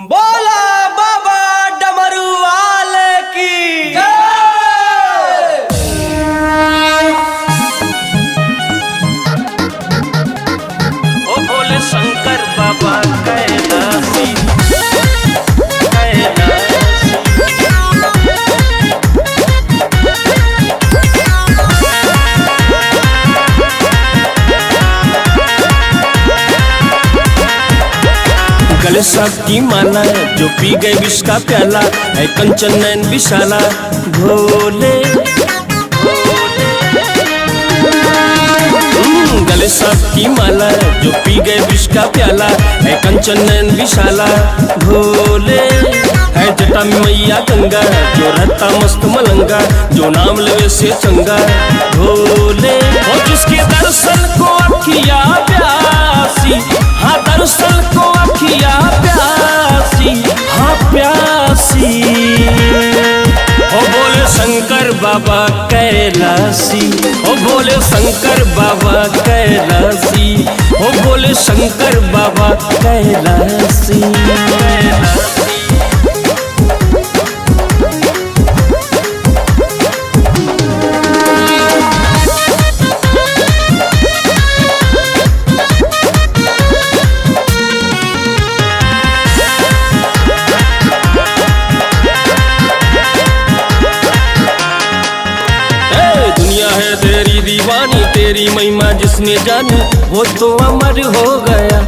बोला बाबा डमरू वाले की जय। ओ भोले शंकर बाबा कैलासी गले साहब की माला जो पी गए विष का प्याला है कंचन नैन विशाला भोले गले साहब की माला जो पी गए विष का प्याला है कंचन नैन विशाला भोले है जटा में मैया गंगा जो रहता मस्त मलंगा जो नाम लेवे से चंगा भोले और जिसके दर्शन को अखिया प्यासी हाँ दर्शन को अखिया प्यासी हाँ प्यासी ओ बोले शंकर बाबा कैलासी ओ बोले शंकर बाबा कैलासी ओ बोले शंकर बाबा कैलासी तेरी दीवानी तेरी महिमा जिसने जानी वो तो अमर हो गया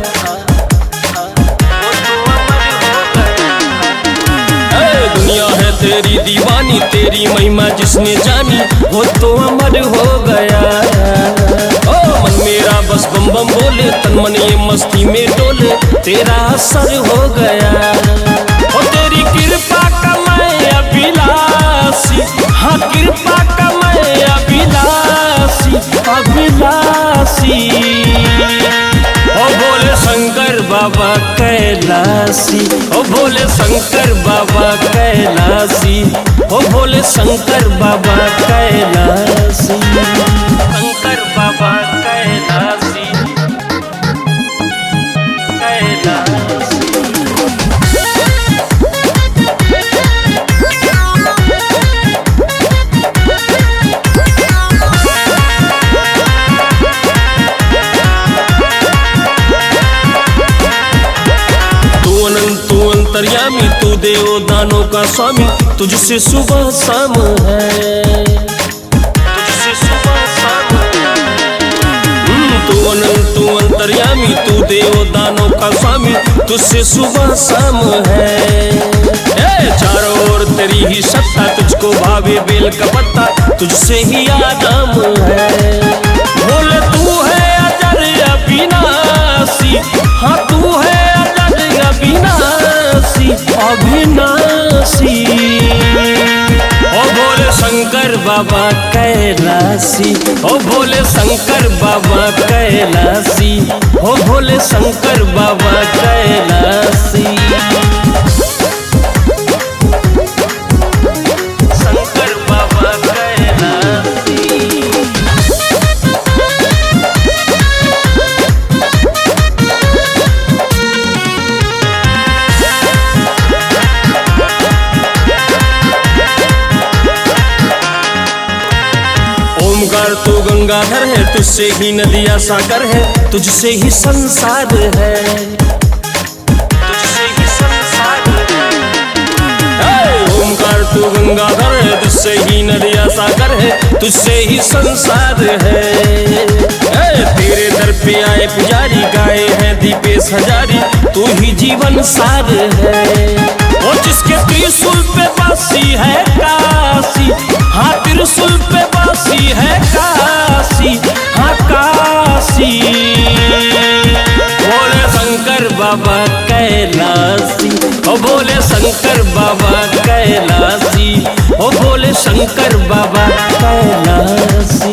दुनिया है तेरी दीवानी तेरी महिमा जिसने जानी वो तो अमर हो गया ओ मन मेरा बस बम बम बोले तन मन ये मस्ती में डोले तेरा असर हो गया ओ तेरी कृपा का मैं अभिलाषी हाँ कृपा का मैं अभिलाषी अभिलाषी ओ बोले शंकर बाबा कैलासी ओ बोले शंकर बाबा कैलासी ओ बोले शंकर बाबा कैलासी शंकर बाबा कैलासी कैलासी अंतर्यामी तू देव दानों का स्वामी तुझसे सुबह शाम है तुझसे सुबह शाम तू अंतर्यामी तू देव दानों का स्वामी तुझसे सुबह शाम है चारों ओर तेरी ही सत्ता तुझको भावे बेल का पत्ता तुझसे ही आदम है बोले तू है अजर अविनाशी हाँ तू है अजर अविनाशी अविनाशी ओ बोले शंकर बाबा कैलासी ओ बोले शंकर बाबा कैलासी ओ बोले शंकर बाबा कैलासी शंकर बाबा कैलासी ओमकार तू गंगाधर है तुझसे ही नदियाँ सागर है तुझसे ही संसार है तुझसे ही संसार है ओमकार तू गंगाधर है तुझसे ही नदियाँ सागर है तुझसे ही संसार है तेरे दर पे आए पुजारी गाए हैं दीपेश हजारी तू ही जीवन सार है और जिसके त्रिशूल पे बासी है काशी हाँ त्रिशूल पे बासी है काशी हाँ काशी बोले शंकर बाबा कैलासी ओ बोले शंकर बाबा कैलासी ओ बोले शंकर बाबा कैलासी।